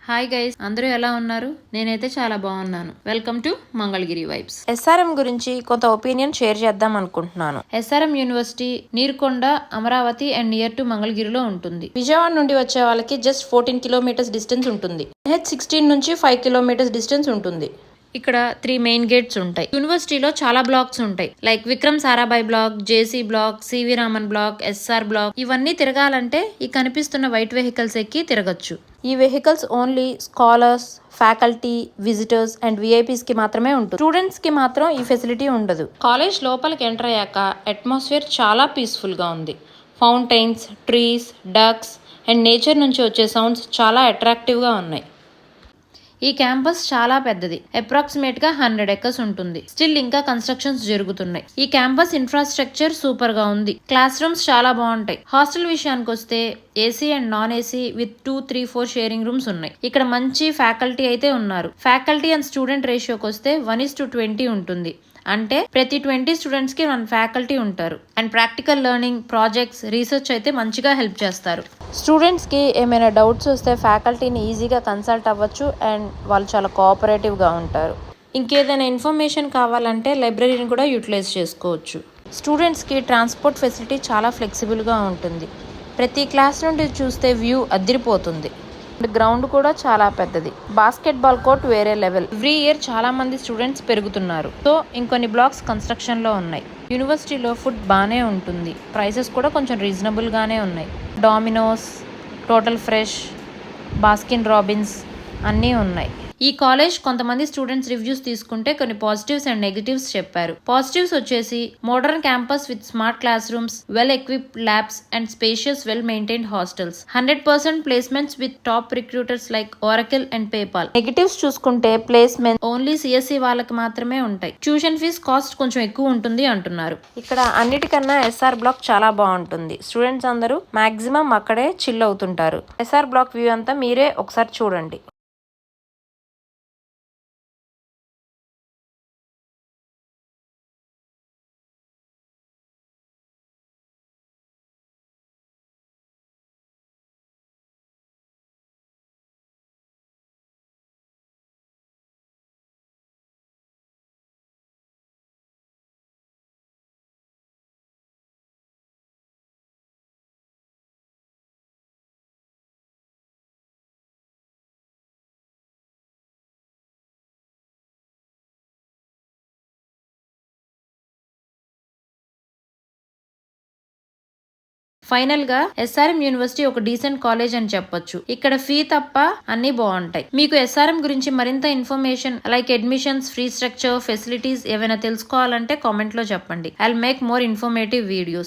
Hi guys, అందరూ ఎలా ఉన్నారు? నేనైతే చాలా బాగున్నాను. Welcome to Mangalagiri vibes. SRM గురించి కొంత ఒపీనియన్ షేర్ చేద్దాం అనుకుంటున్నాను. SRM university Neerukonda, Amaravati and near to మంగళగిరిలో ఉంటుంది. విజయవాడ నుండి వచ్చే వాళ్ళకి జస్ట్ 14 కిలోమీటర్స్ డిస్టెన్స్ ఉంటుంది. NH16 నుంచి 5 కిలోమీటర్స్ డిస్టెన్స్ ఉంటుంది. ఇక్కడ 3 మెయిన్ గేట్స్ ఉంటాయి. యూనివర్సిటీలో చాలా బ్లాక్స్ ఉంటాయి. Like Vikram Sarabhai block, JC block, CV Raman block, SR block. ఇవన్నీ తిరగాలంటే ఈ కనిపిస్తున్న వైట్ వెహికల్స్ ఎక్కి తిరగచ్చు. ఈ vehicles only scholars, faculty, visitors and VIPs కి మాత్రమే ఉంటుంది. స్టూడెంట్స్ కి మాత్రం ఈ ఫెసిలిటీ ఉండదు. కాలేజ్ లోపలికి ఎంటర్ అయ్యాక అట్మాస్ఫియర్ చాలా పీస్ఫుల్ గా ఉంది. Fountains, trees, ducks and nature నుంచి వచ్చే సౌండ్స్ చాలా అట్రాక్టివ్ గా ఉన్నాయి. ఈ క్యాంపస్ చాలా పెద్దది. అప్రాక్సిమేట్ గా 100 ఎకర్స్ ఉంటుంది. స్టిల్ ఇంకా కన్స్ట్రక్షన్స్ జరుగుతున్నాయి. ఈ క్యాంపస్ ఇన్ఫ్రాస్ట్రక్చర్ సూపర్ గా ఉంది. క్లాస్ రూమ్స్ చాలా బాగుంటాయి. హాస్టల్ విషయానికి వస్తే AC and non AC with 2, 3, 4 sharing rooms ఉన్నాయి. ఇక్కడ మంచి ఫ్యాకల్టీ అయితే ఉన్నారు. ఫ్యాకల్టీ అండ్ స్టూడెంట్ రేషియోకి వస్తే 1:20 ఉంటుంది. అంటే ప్రతి 20 స్టూడెంట్స్ కి 1 ఫ్యాకల్టీ ఉంటారు. And practical learning, projects, research అయితే మంచిగా హెల్ప్ చేస్తారు. స్టూడెంట్స్ కి ఏమైనా డౌట్స్ వస్తే ఫ్యాకల్టీని ఈజీగా కన్సల్ట్ అవ్వచ్చు అండ్ వాళ్ళు చాలా కోఆపరేటివ్ గా ఉంటారు. ఇంకేదైనా ఇన్ఫర్మేషన్ కావాలంటే లైబ్రరీని కూడా యూటిలైజ్ చేసుకోవచ్చు. స్టూడెంట్స్ కి ట్రాన్స్పోర్ట్ ఫెసిలిటీ చాలా ఫ్లెక్సిబుల్ గా ఉంటుంది. ప్రతి క్లాస్ నుండి చూస్తే వ్యూ అదిరిపోతుంది. గ్రౌండ్ కూడా చాలా పెద్దది. బాస్కెట్ బాల్ కోర్ట్ వేరే లెవెల్. ఎవ్రీ ఇయర్ చాలా మంది స్టూడెంట్స్ పెరుగుతున్నారు. సో ఇంకొన్ని బ్లాక్స్ కన్స్ట్రక్షన్ లో ఉన్నాయి. యూనివర్సిటీలో ఫుడ్ బానే ఉంటుంది. ప్రైసెస్ కూడా కొంచెం రీజనబుల్ గానే ఉన్నాయి. Domino's, total fresh, Baskin Robbins అన్నీ ఉన్నాయి. ఈ కాలేజ్ కొంతమంది స్టూడెంట్స్ రివ్యూస్ తీసుకుంటే కొన్ని పాజిటివ్స్ అండ్ నెగటివ్స్ చెప్పారు. పాజిటివ్స్ వచ్చేసి modern campus with smart classrooms, well equipped labs and spacious well maintained hostels, 100% placements with top recruiters like Oracle and PayPal. Negatives చూసుకుంటే placement only CSC వాళ్ళకి మాత్రమే ఉంటాయి. Tuition fees cost కొంచెం ఎక్కువ ఉంటుంది అంటున్నారు. ఇక్కడ అన్నిటికన్నా ఎస్ఆర్ బ్లాక్ చాలా బాగుంటుంది. స్టూడెంట్స్ అందరూ మాక్సిమం అక్కడే చిల్ అవుతుంటారు. ఎస్ఆర్ బ్లాక్ వ్యూ అంతా మీరే ఒకసారి చూడండి. ఫైనల్ గా ఎస్ఆర్ఎం యూనివర్సిటీ ఒక డీసెంట్ కాలేజ్ అని చెప్పొచ్చు. ఇక్కడ ఫీ తప్ప అన్ని బాగుంటాయి. మీకు ఎస్ఆర్ఎం గురించి మరింత information like admissions, free structure, facilities ఏవైనా తెలుసుకోవాలంటే కామెంట్ లో చెప్పండి. I will make more informative videos.